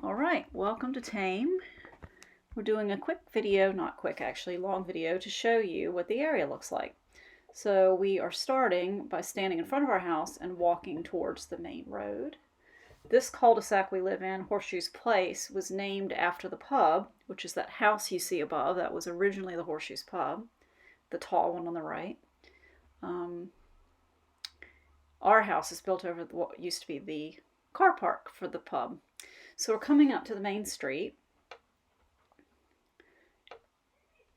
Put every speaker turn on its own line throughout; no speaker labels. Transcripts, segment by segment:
All right, welcome to Thame. We're doing a quick video, not quick actually, long video to show you what the area looks like. So we are starting by standing in front of our house and walking towards the main road. This cul-de-sac we live in, Horseshoe's Place, was named after the pub, which is that house you see above. That was originally the Horseshoe's Pub, the tall one on the right. Our house is built over what used to be the car park for the pub. So we're coming up to the main street,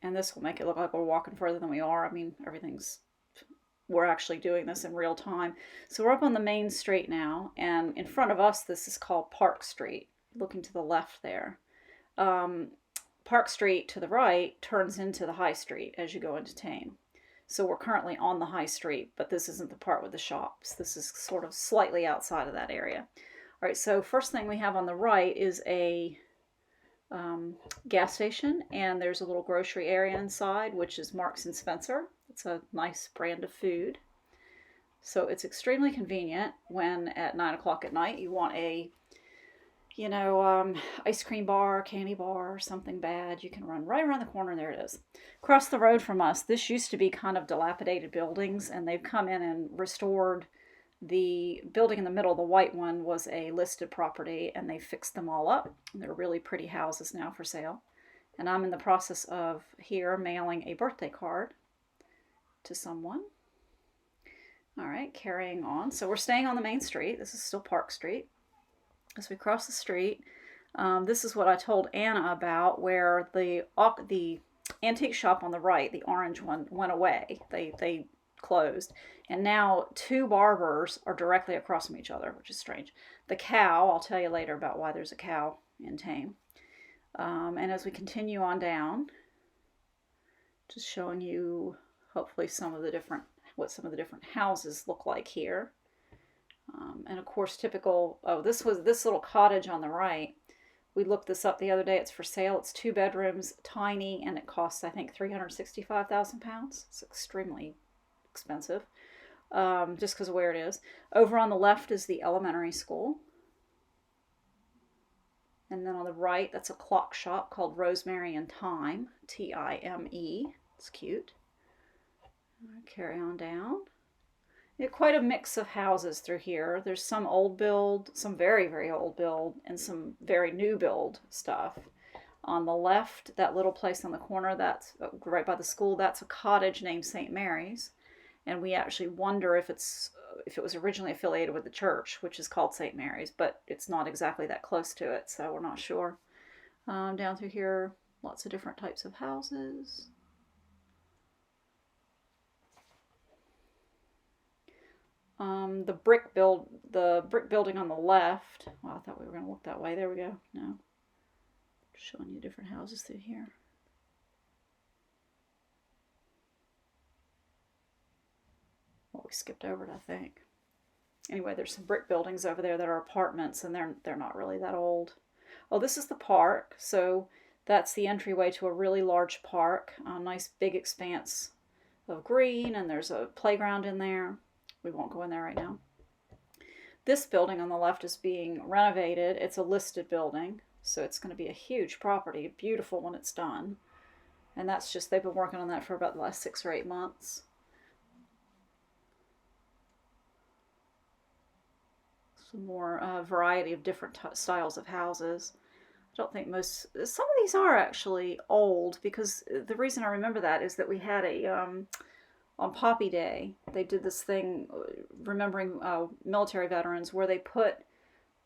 and this will make it look like we're walking further than we are. I mean, we're actually doing this in real time. So we're up on the main street now, and in front of us, this is called Park Street, looking to the left there. Park Street to the right turns into the High Street as you go into Thame. So we're currently on the High Street, but this isn't the part with the shops. This is sort of slightly outside of that area. All right, so first thing we have on the right is a gas station, and there's a little grocery area inside, which is Marks and Spencer. It's a nice brand of food. So it's extremely convenient when at 9 o'clock at night you want a, ice cream bar, candy bar, something bad. You can run right around the corner, and there it is. Across the road from us, this used to be kind of dilapidated buildings, and they've come in and restored the building in the middle. The white one was a listed property, and they fixed them all up. They're really pretty houses now for sale. And I'm in the process of here mailing a birthday card to someone. All right, carrying on. So we're staying on the main street. This is still Park Street. As we cross the street, this is what I told Anna about, where the antique shop on the right, the orange one, went away. They closed, and now two barbers are directly across from each other, which is strange. The cow, I'll tell you later about why there's a cow in Thame. And as we continue on down, just showing you hopefully what some of the different houses look like here. And of course, this little cottage on the right. We looked this up the other day. It's for sale. It's 2 bedrooms, tiny, and it costs, I think, £365,000. It's extremely expensive, just because of where it is. Over on the left is the elementary school. And then on the right, that's a clock shop called Rosemary and Thyme, T-I-M-E. It's cute. Carry on down. Quite a mix of houses through here. There's some old build, some very, very old build, and some very new build stuff. On the left, that little place on the corner, that's right by the school, that's a cottage named St. Mary's. And we actually wonder if it was originally affiliated with the church, which is called St. Mary's, but it's not exactly that close to it, so we're not sure. Down through here, lots of different types of houses. The brick building on the left. Well, I thought we were going to look that way. There we go. No. Showing you different houses through here. Well, we skipped over it, I think. Anyway, there's some brick buildings over there that are apartments, and they're not really that old. Oh, this is the park. So that's the entryway to a really large park. A nice big expanse of green, and there's a playground in there. We won't go in there right now. This building on the left is being renovated. It's a listed building, so it's going to be a huge property, beautiful when it's done. And they've been working on that for about the last 6 or 8 months. Some more variety of different styles of houses. I don't think some of these are actually old, because the reason I remember that is that we had on Poppy Day, they did this thing remembering military veterans, where they put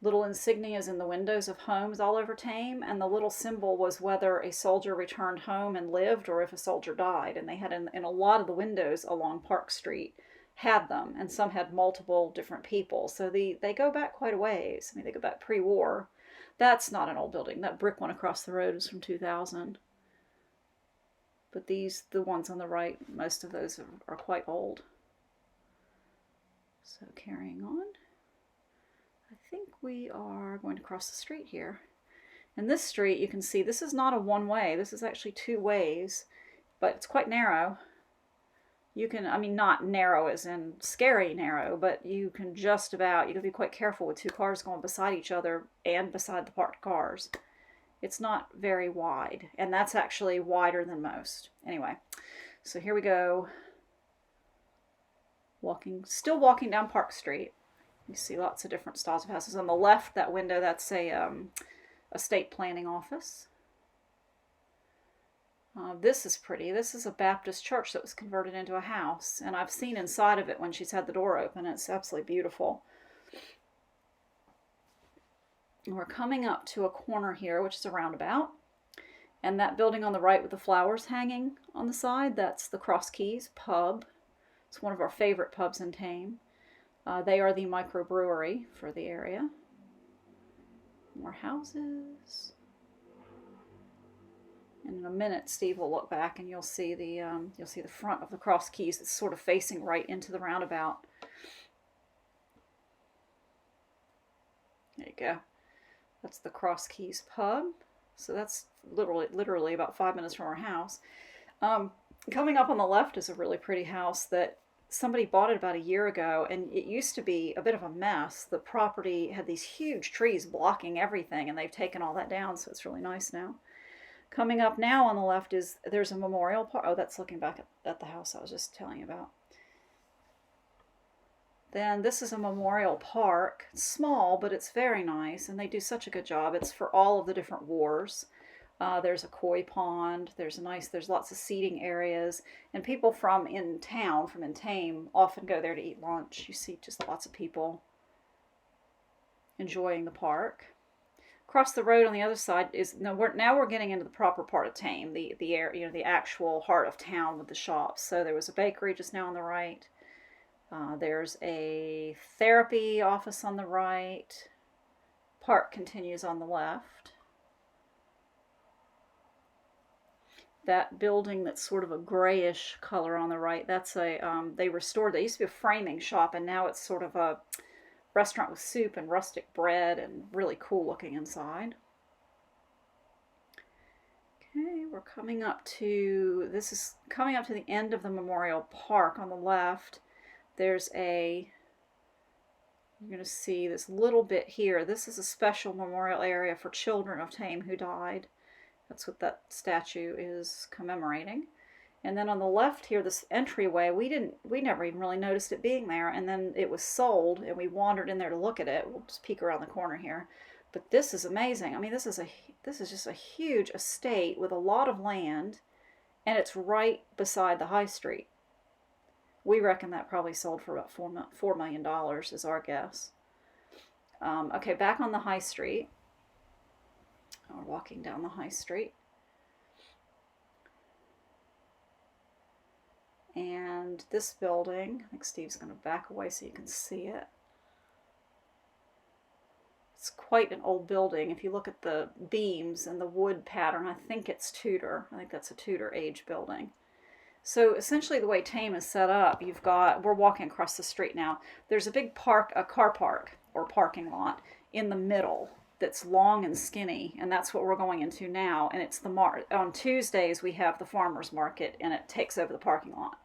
little insignias in the windows of homes all over Thame, and the little symbol was whether a soldier returned home and lived or if a soldier died. And they had in a lot of the windows along Park Street had them, and some had multiple different people. So they go back quite a ways. I mean, they go back pre-war. That's not an old building. That brick one across the road is from 2000. But the ones on the right, most of those are quite old. So carrying on. I think we are going to cross the street here. And this street, you can see, this is not a one-way. This is actually 2 ways, but it's quite narrow. You can, I mean, not narrow as in scary narrow, but you can just about, you can be quite careful with two cars going beside each other and beside the parked cars. It's not very wide, and that's actually wider than most. Anyway, so here we go. Still walking down Park Street. You see lots of different styles of houses. On the left, that window, that's a estate planning office. This is pretty. This is a Baptist church that was converted into a house, and I've seen inside of it when she's had the door open. It's absolutely beautiful. And we're coming up to a corner here, which is a roundabout. And that building on the right with the flowers hanging on the side, that's the Cross Keys Pub. It's one of our favorite pubs in Thame. They are the microbrewery for the area. More houses. And in a minute, Steve will look back and you'll see the front of the Cross Keys that's sort of facing right into the roundabout. There you go. That's the Cross Keys Pub. So that's literally about 5 minutes from our house. Coming up on the left is a really pretty house that somebody bought it about a year ago, and it used to be a bit of a mess. The property had these huge trees blocking everything, and they've taken all that down, so it's really nice now. Coming up now on the left is, there's a memorial park. Oh, that's looking back at the house I was just telling you about. Then this is a memorial park. It's small, but it's very nice, and they do such a good job. It's for all of the different wars. There's a koi pond. There's lots of seating areas, and people from in Thame, often go there to eat lunch. You see just lots of people enjoying the park. Across the road on the other side is now we're getting into the proper part of Thame, the actual heart of town with the shops. So there was a bakery just now on the right. There's a therapy office on the right. Park continues on the left. That building that's sort of a grayish color on the right, that's they restored, they used to be a framing shop, and now it's sort of a restaurant with soup and rustic bread and really cool looking inside. Okay, we're coming up to the end of the Memorial Park on the left. You're going to see this little bit here. This is a special memorial area for children of Thame who died. That's what that statue is commemorating. And then on the left here, this entryway, we never even really noticed it being there, and then it was sold, and we wandered in there to look at it. We'll just peek around the corner here. But this is amazing. I mean, this is just a huge estate with a lot of land, and it's right beside the high street. We reckon that probably sold for about $4 million is our guess. Okay, back on the high street. We're walking down the high street. And this building, I think Steve's going to back away so you can see it. It's quite an old building. If you look at the beams and the wood pattern, I think it's Tudor. I think that's a Tudor age building. So essentially the way Thame is set up, we're walking across the street now. There's a big car park or parking lot in the middle that's long and skinny, and that's what we're going into now. And it's on Tuesdays we have the farmers market, and it takes over the parking lot.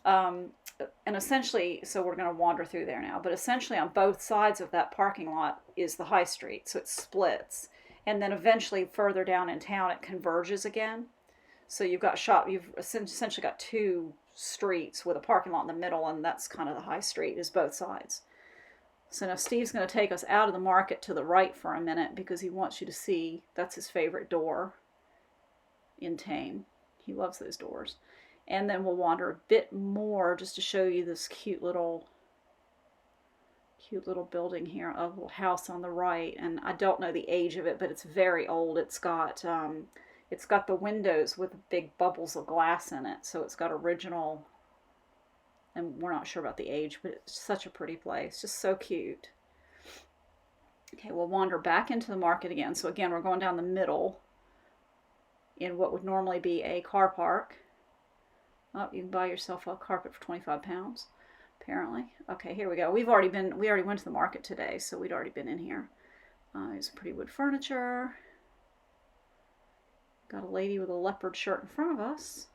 And essentially, so we're going to wander through there now, but essentially on both sides of that parking lot is the high street, so it splits. And then eventually further down in town it converges again. So you've essentially got two streets with a parking lot in the middle, and that's kind of the high street is both sides. So now Steve's going to take us out of the market to the right for a minute because he wants you to see that's his favorite door in Thame. He loves those doors. And then we'll wander a bit more just to show you this cute little building here, a little house on the right. And I don't know the age of it, but it's very old. It's got the windows with big bubbles of glass in it, so it's got original, and we're not sure about the age, but it's such a pretty place, just so cute. Okay, we'll wander back into the market again. So again, we're going down the middle in what would normally be a car park. Oh, you can buy yourself a carpet for 25 pounds, apparently. Okay, here we go. We already went to the market today, so we'd already been in here. There's pretty wood furniture. Got a lady with a leopard shirt in front of us.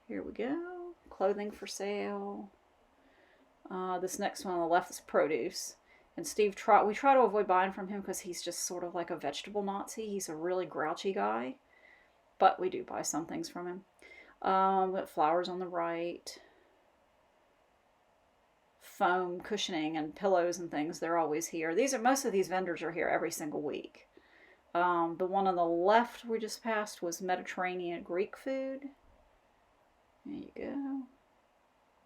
Here we go. clothing for sale. This next one on the left is produce. And Steve, we try to avoid buying from him because he's just sort of like a vegetable Nazi. He's a really grouchy guy. But we do buy some things from him. We got flowers on the right. Foam cushioning and pillows and things, they're always here. Most of these vendors are here every single week. The one on the left we just passed was Mediterranean Greek food. There you go.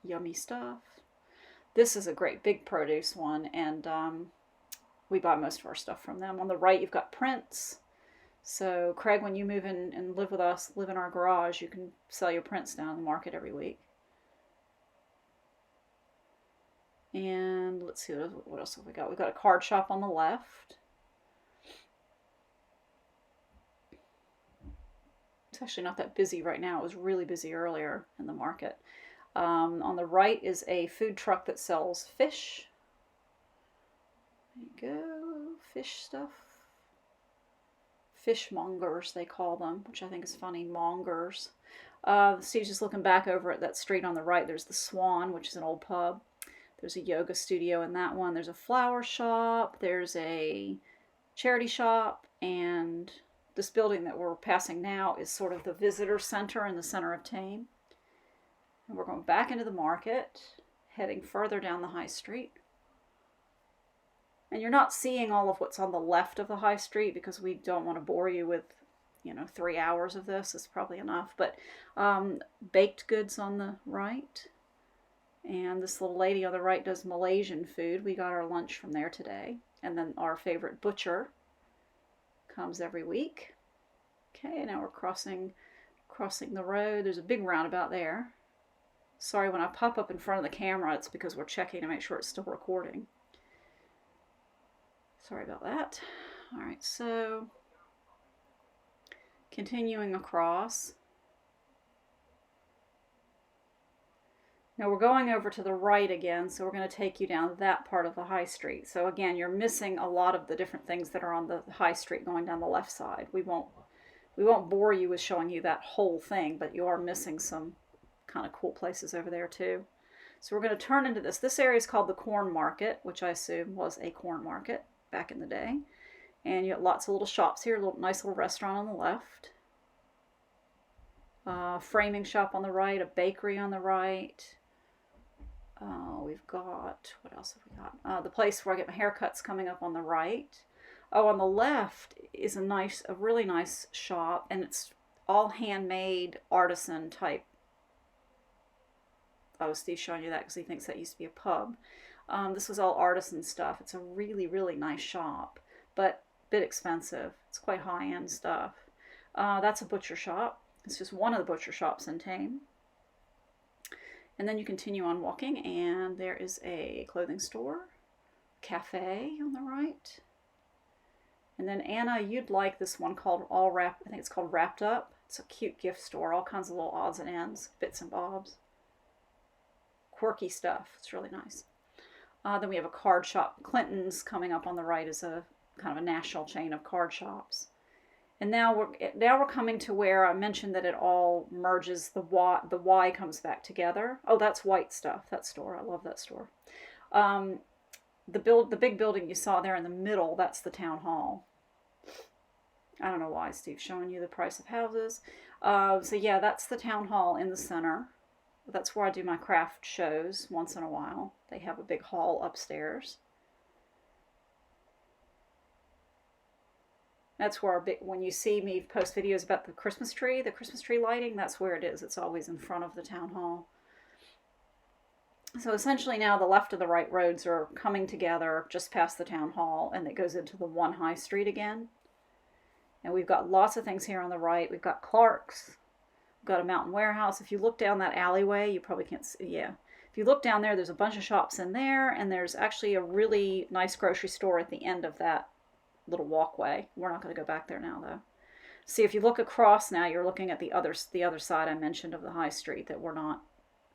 Yummy stuff. This is a great big produce one, and we buy most of our stuff from them. On the right, you've got prints. So, Craig, when you move in and live with us, live in our garage, you can sell your prints down in the market every week. And let's see, what else have we got? We've got a card shop on the left. It's actually not that busy right now. It was really busy earlier in the market. On the right is a food truck that sells fish. There you go, fish stuff. Fishmongers, they call them, which I think is funny, mongers. Steve's just looking back over at that street on the right. There's the Swan, which is an old pub. There's a yoga studio in that one. There's a flower shop. There's a charity shop. And this building that we're passing now is sort of the visitor center in the center of Thame. And we're going back into the market, heading further down the high street. And you're not seeing all of what's on the left of the high street because we don't want to bore you with, 3 hours of this. It's probably enough. But baked goods on the right. And this little lady on the right does Malaysian food. We got our lunch from there today. And then our favorite butcher comes every week. Okay, now we're crossing the road. There's a big roundabout there. Sorry, when I pop up in front of the camera, it's because we're checking to make sure it's still recording. Sorry about that. All right, so continuing across. Now we're going over to the right again, so we're going to take you down that part of the high street. So again, you're missing a lot of the different things that are on the high street going down the left side. We won't bore you with showing you that whole thing, but you are missing some kind of cool places over there too. So we're going to turn into this. This area is called the Corn Market, which I assume was a corn market back in the day. And you got lots of little shops here, nice little restaurant on the left. Framing shop on the right, a bakery on the right. We've got, what else have we got? The place where I get my haircuts coming up on the right. Oh, on the left is a really nice shop, and it's all handmade, artisan type. Oh, Steve's showing you that because he thinks that used to be a pub. This was all artisan stuff. It's a really, really nice shop, but a bit expensive. It's quite high-end stuff. That's a butcher shop. It's just one of the butcher shops in Thame. And then you continue on walking, and there is a clothing store, cafe on the right. And then Anna, you'd like this one called I think it's called Wrapped Up. It's a cute gift store, all kinds of little odds and ends, bits and bobs. Quirky stuff. It's really nice. Then we have a card shop. Clinton's coming up on the right is a kind of a national chain of card shops. And now we're coming to where I mentioned that it all merges. The Y comes back together. Oh, that's white stuff. That store. I love that store. The big building you saw there in the middle, that's the town hall. I don't know why Steve's showing you the price of houses. So yeah, that's the town hall in the center. That's where I do my craft shows once in a while. They have a big hall upstairs. That's where when you see me post videos about the Christmas tree lighting, that's where it is. It's always in front of the town hall. So essentially now the left and the right roads are coming together just past the town hall, and it goes into the one high street again. And we've got lots of things here on the right. We've got Clark's. We've got a Mountain Warehouse. If you look down that alleyway, you probably can't see. Yeah. If you look down there, there's a bunch of shops in there, and there's actually a really nice grocery store at the end of that little walkway. We're not going to go back there now, though. See, if you look across now, you're looking at the other side I mentioned of the high street that we're not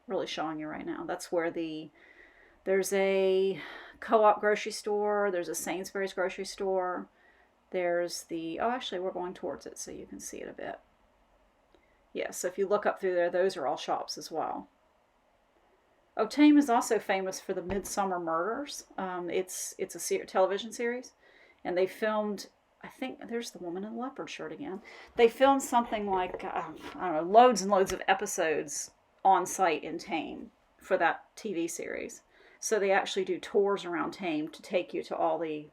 really showing you right now. That's where there's a Co-op grocery store, there's a Sainsbury's grocery store, there's actually we're going towards it so you can see it a bit. Yeah, so if you look up through there, those are all shops as well. Oh, Thame is also famous for the Midsummer Murders. It's a television series, and they filmed. I think there's the woman in the leopard shirt again. They filmed something like I don't know, loads and loads of episodes on site in Thame for that TV series. So they actually do tours around Thame to take you to all the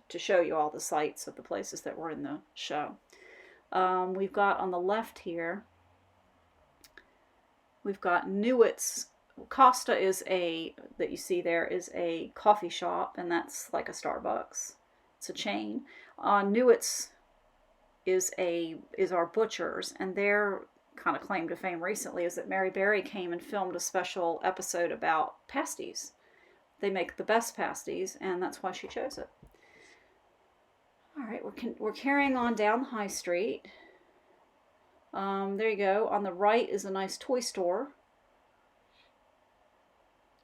to show you all the sites of the places that were in the show. We've got on the left here. We've got Newitt's. Costa is that you see there is a coffee shop, and that's like a Starbucks. It's a chain. Newitt's is our butchers, and their kind of claim to fame recently is that Mary Berry came and filmed a special episode about pasties. They make the best pasties, and that's why she chose it. All right, we're carrying on down the high street. There you go. On the right is a nice toy store.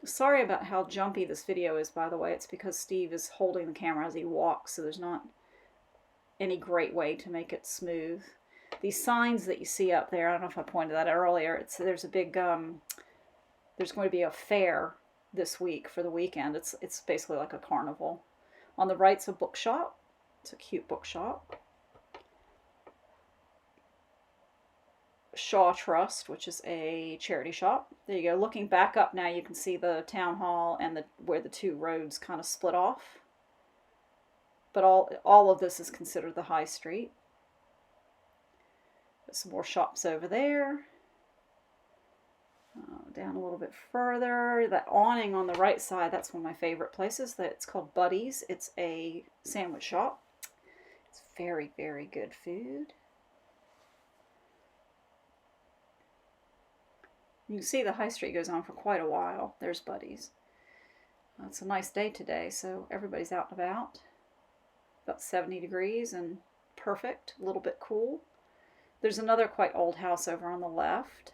Sorry about how jumpy this video is, by the way. It's because Steve is holding the camera as he walks, so there's not any great way to make it smooth. These signs that you see up there, I don't know if I pointed that out earlier, there's a big, there's going to be a fair this week for the weekend. It's basically like a carnival. On the right's a bookshop. It's a cute bookshop. Shaw Trust, which is a charity shop. There you go. Looking back up now, you can see the town hall and where the two roads kind of split off. But all of this is considered the high street. There's some more shops over there. Down a little bit further, that awning on the right side, that's one of my favorite places. It's called Buddy's. It's a sandwich shop. It's very, very good food. You can see the high street goes on for quite a while. There's Buddy's. It's a nice day today, so everybody's out and about. About 70 degrees and perfect, a little bit cool. There's another quite old house over on the left.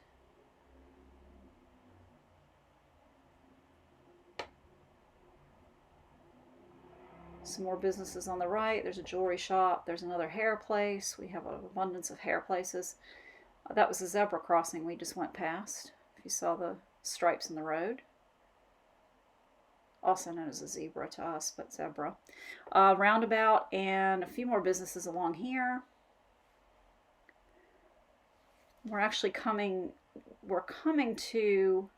Some more businesses on the right. There's a jewelry shop. There's another hair place. We have an abundance of hair places. That was a zebra crossing we just went past. If you saw the stripes in the road. Also known as a zebra to us, but zebra. Roundabout and a few more businesses along here. We're coming to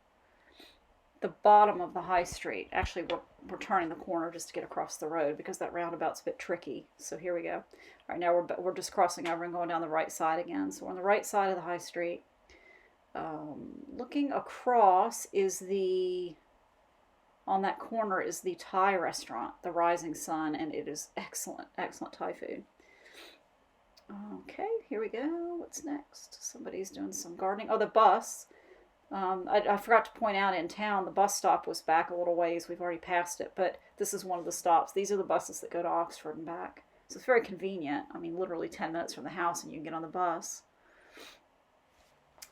the bottom of the high street. Actually, we're turning the corner just to get across the road because that roundabout's a bit tricky. So here we go. All right, now we're just crossing over and going down the right side again. So we're on the right side of the high street. Looking across is on that corner is the Thai restaurant, the Rising Sun, and it is excellent, excellent Thai food. Okay, here we go. What's next? Somebody's doing some gardening. Oh, the bus. I forgot to point out in town, the bus stop was back a little ways. We've already passed it, but this is one of the stops. These are the buses that go to Oxford and back. So it's very convenient. I mean, literally 10 minutes from the house and you can get on the bus.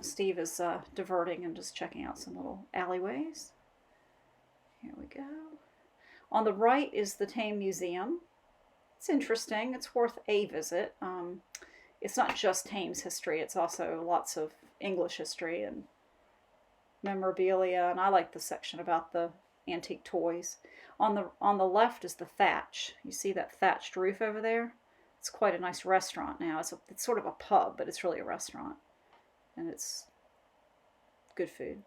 Steve is diverting and just checking out some little alleyways. Here we go. On the right is the Thame Museum. It's interesting. It's worth a visit. It's not just Thame's history. It's also lots of English history and memorabilia. And I like the section about the antique toys. On the left is the thatch. You see that thatched roof over there? It's quite a nice restaurant now. It's sort of a pub, but it's really a restaurant. And it's good food.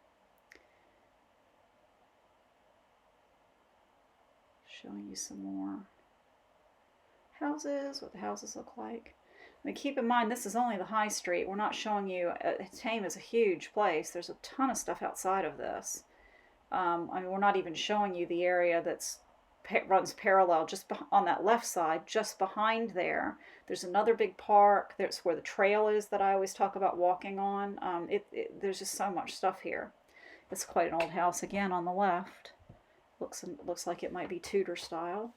Showing you some more houses, what the houses look like. I mean, keep in mind, this is only the high street. We're not showing you, Thame is a huge place. There's a ton of stuff outside of this. I mean, we're not even showing you the area that's runs parallel just on that left side, just behind there. There's another big park. There's where the trail is that I always talk about walking on. There's just so much stuff here. It's quite an old house again on the left. Looks like it might be Tudor style.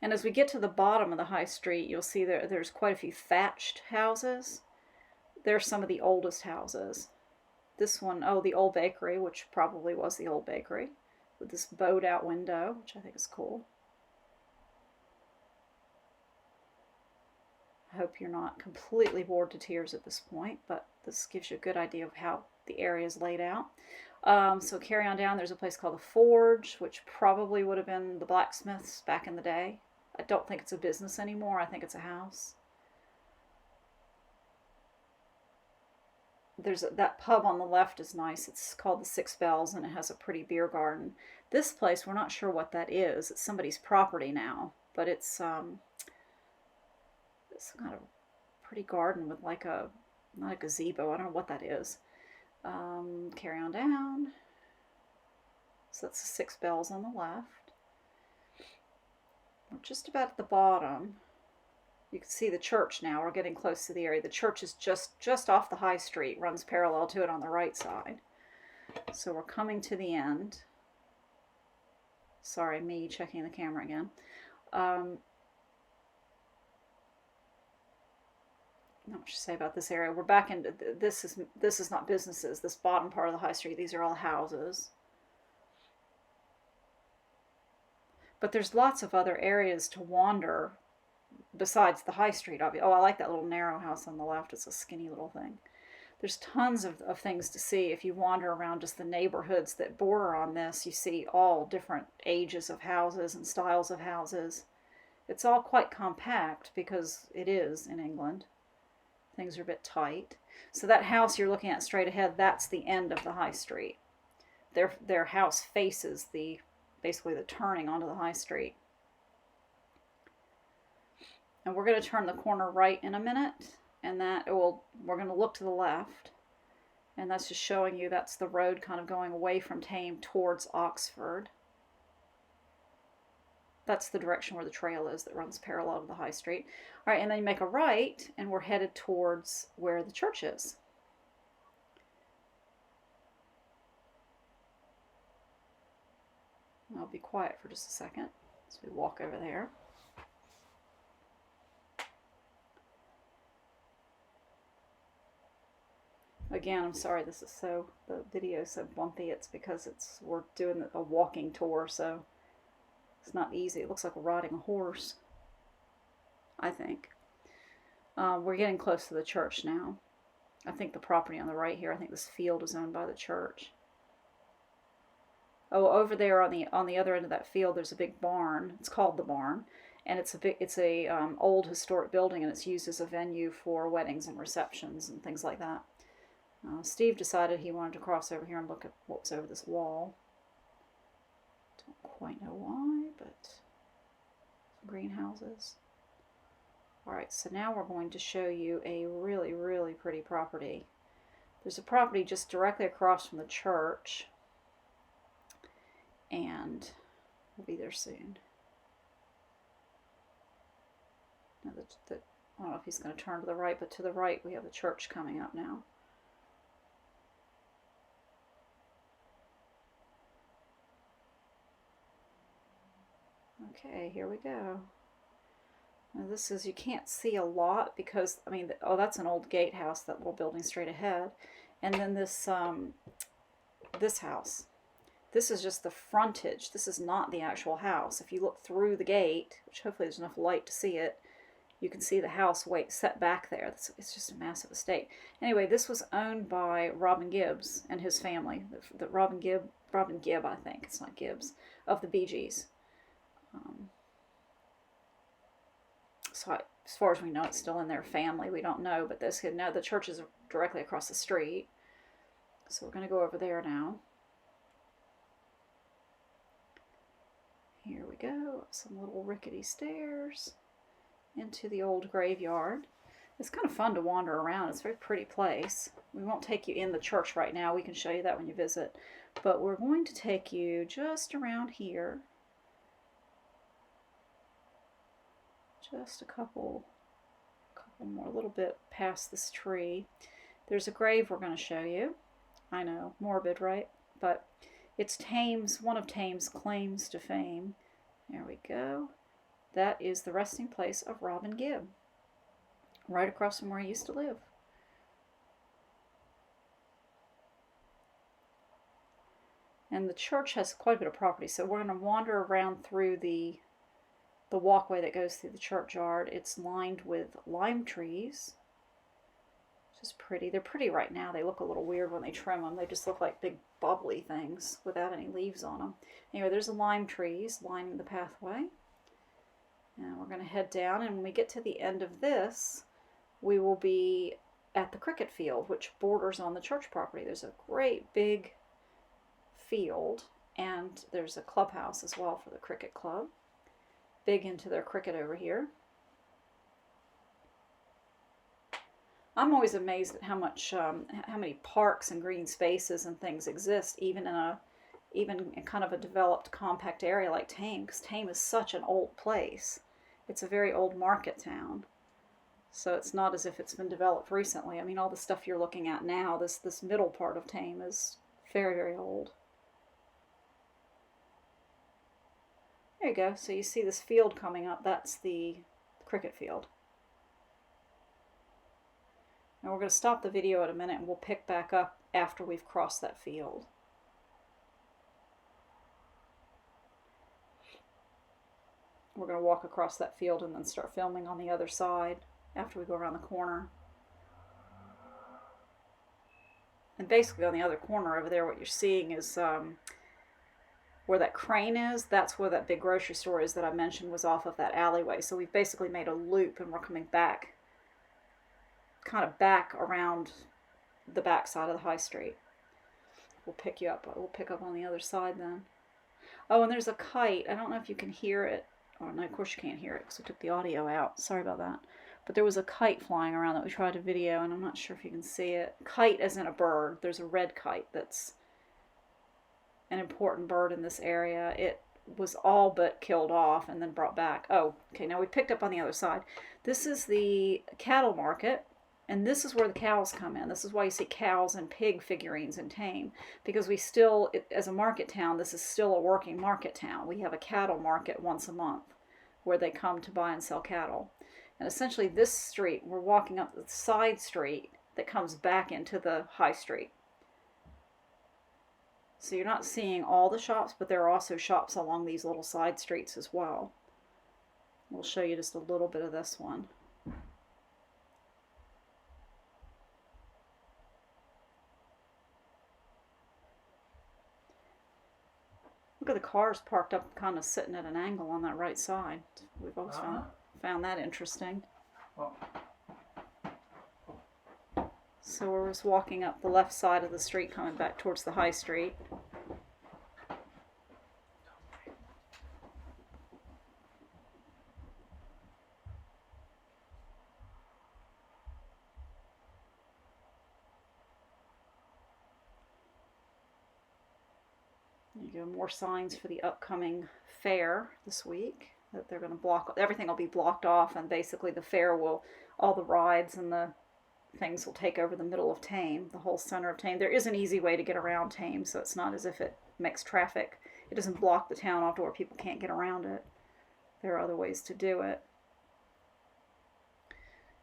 And as we get to the bottom of the high street, you'll see there's quite a few thatched houses. They're some of the oldest houses. This one, oh, the old bakery, which probably was the old bakery, with this bowed out window, which I think is cool. hope you're not completely bored to tears at this point, but this gives you a good idea of how the area is laid out. So carry on down, there's a place called the Forge, which probably would have been the blacksmiths back in the day. I don't think it's a business anymore. I think it's a house. That pub on the left is nice. It's called the Six Bells, and it has a pretty beer garden. This place, we're not sure what that is. It's somebody's property now, but it's kind of pretty garden with like not a gazebo. I don't know what that is. Carry on down. So that's the Six Bells on the left. We're just about at the bottom. You can see the church now. We're getting close to the area. The church is just off the high street, runs parallel to it on the right side. So we're coming to the end. Sorry, me checking the camera again. Not much to say about this area. We're back into this is not businesses. This bottom part of the high street, these are all houses. But there's lots of other areas to wander besides the high street. Oh, I like that little narrow house on the left. It's a skinny little thing. There's tons of things to see. If you wander around just the neighborhoods that border on this, you see all different ages of houses and styles of houses. It's all quite compact because it is in England. Things are a bit tight. So that house you're looking at straight ahead, that's the end of the high street. Their house faces basically the turning onto the high street. And we're going to turn the corner right in a minute, and we're going to look to the left, and that's just showing you that's the road kind of going away from Thame towards Oxford. That's the direction where the trail is that runs parallel to the high street. All right, and then you make a right, and we're headed towards where the church is. I'll be quiet for just a second as we walk over there. Again, I'm sorry the video is so bumpy. It's because we're doing a walking tour, so it's not easy. It looks like we're riding a horse, I think. We're getting close to the church now. I think the property on the right here, I think this field is owned by the church. Oh, over there on the other end of that field, there's a big barn. It's called the barn, and it's a old historic building, and it's used as a venue for weddings and receptions and things like that. Steve decided he wanted to cross over here and look at what was over this wall. Don't quite know why, but greenhouses. Alright, so now we're going to show you a really, really pretty property. There's a property just directly across from the church, and we'll be there soon. Now I don't know if he's going to turn to the right, but to the right we have the church coming up now. Okay, here we go. Now this is, you can't see a lot because, I mean, that's an old gatehouse, that little building straight ahead. And then this house. This is just the frontage. This is not the actual house. If you look through the gate, which hopefully there's enough light to see it, you can see the house set back there. It's just a massive estate. Anyway, this was owned by Robin Gibbs and his family. Robin Gibb, I think. It's not Gibbs, of the Bee Gees. So as far as we know, it's still in their family. We don't know, but the church is directly across the street. So we're going to go over there now. Here we go. Some little rickety stairs into the old graveyard. It's kind of fun to wander around. It's a very pretty place. We won't take you in the church right now. We can show you that when you visit. But we're going to take you just around here. Just a couple more, a little bit past this tree. There's a grave we're going to show you. I know, morbid, right? But it's one of Thame's claims to fame. There we go. That is the resting place of Robin Gibb, right across from where he used to live. And the church has quite a bit of property, so we're going to wander around through the the walkway that goes through the churchyard. It's lined with lime trees, which is pretty. They're pretty right now. They look a little weird when they trim them. They just look like big bubbly things without any leaves on them. Anyway, there's the lime trees lining the pathway. And we're going to head down, and when we get to the end of this, we will be at the cricket field, which borders on the church property. There's a great big field, and there's a clubhouse as well for the cricket club. Big into their cricket over here. I'm always amazed at how many parks and green spaces and things exist, even in kind of a developed, compact area like Thame, because Thame is such an old place. It's a very old market town. So it's not as if it's been developed recently. I mean, all the stuff you're looking at now, this middle part of Thame is very, very old. There you go. So you see this field coming up. That's the cricket field. Now we're going to stop the video in a minute, and we'll pick back up after we've crossed that field. We're going to walk across that field and then start filming on the other side after we go around the corner. And basically on the other corner over there, what you're seeing is where that crane is. That's where that big grocery store is that I mentioned was off of that alleyway. So we've basically made a loop, and we're coming back, kind of back around the back side of the high street. We'll pick you up. We'll pick up on the other side then. Oh, and there's a kite. I don't know if you can hear it. Oh, no, of course you can't hear it because I took the audio out. Sorry about that. But there was a kite flying around that we tried to video, and I'm not sure if you can see it. Kite as in a bird. There's a red kite that's an important bird in this area. It was all but killed off and then brought back. Oh, okay, now we picked up on the other side. This is the cattle market, and this is where the cows come in. This is why you see cows and pig figurines in Thame, because we still, as a market town, this is still a working market town. We have a cattle market once a month where they come to buy and sell cattle. And essentially this street, we're walking up the side street that comes back into the high street. So you're not seeing all the shops, but there are also shops along these little side streets as well. We'll show you just a little bit of this one. Look at the cars parked up, kind of sitting at an angle on that right side. We've always found that interesting. So we're just walking up the left side of the street, coming back towards the high street. You go, more signs for the upcoming fair this week that they're going to block. Everything will be blocked off, and basically the fair will, all the rides and the things will take over the middle of Thame, the whole center of Thame. There is an easy way to get around Thame, so it's not as if it makes traffic. It doesn't block the town off to where people can't get around it. There are other ways to do it.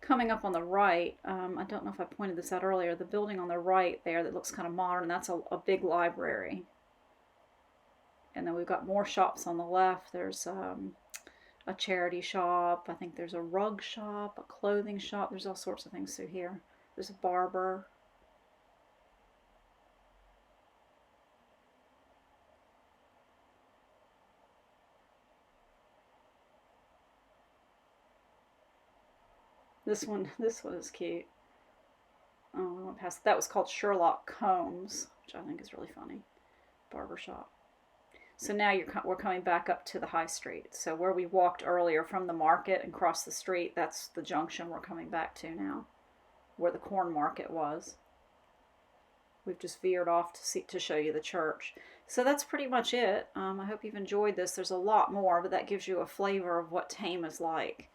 Coming up on the right, I don't know if I pointed this out earlier, the building on the right there that looks kind of modern, that's a big library. And then we've got more shops on the left. There's a charity shop. I think there's a rug shop, a clothing shop. There's all sorts of things through here. There's a barber. This one is cute. Oh, we went past. That was called Sherlock Combs, which I think is really funny. Barber shop. So now we're coming back up to the high street. So where we walked earlier from the market and crossed the street, that's the junction we're coming back to now, where the corn market was. We've just veered off to show you the church. So that's pretty much it. I hope you've enjoyed this. There's a lot more, but that gives you a flavor of what Thame is like.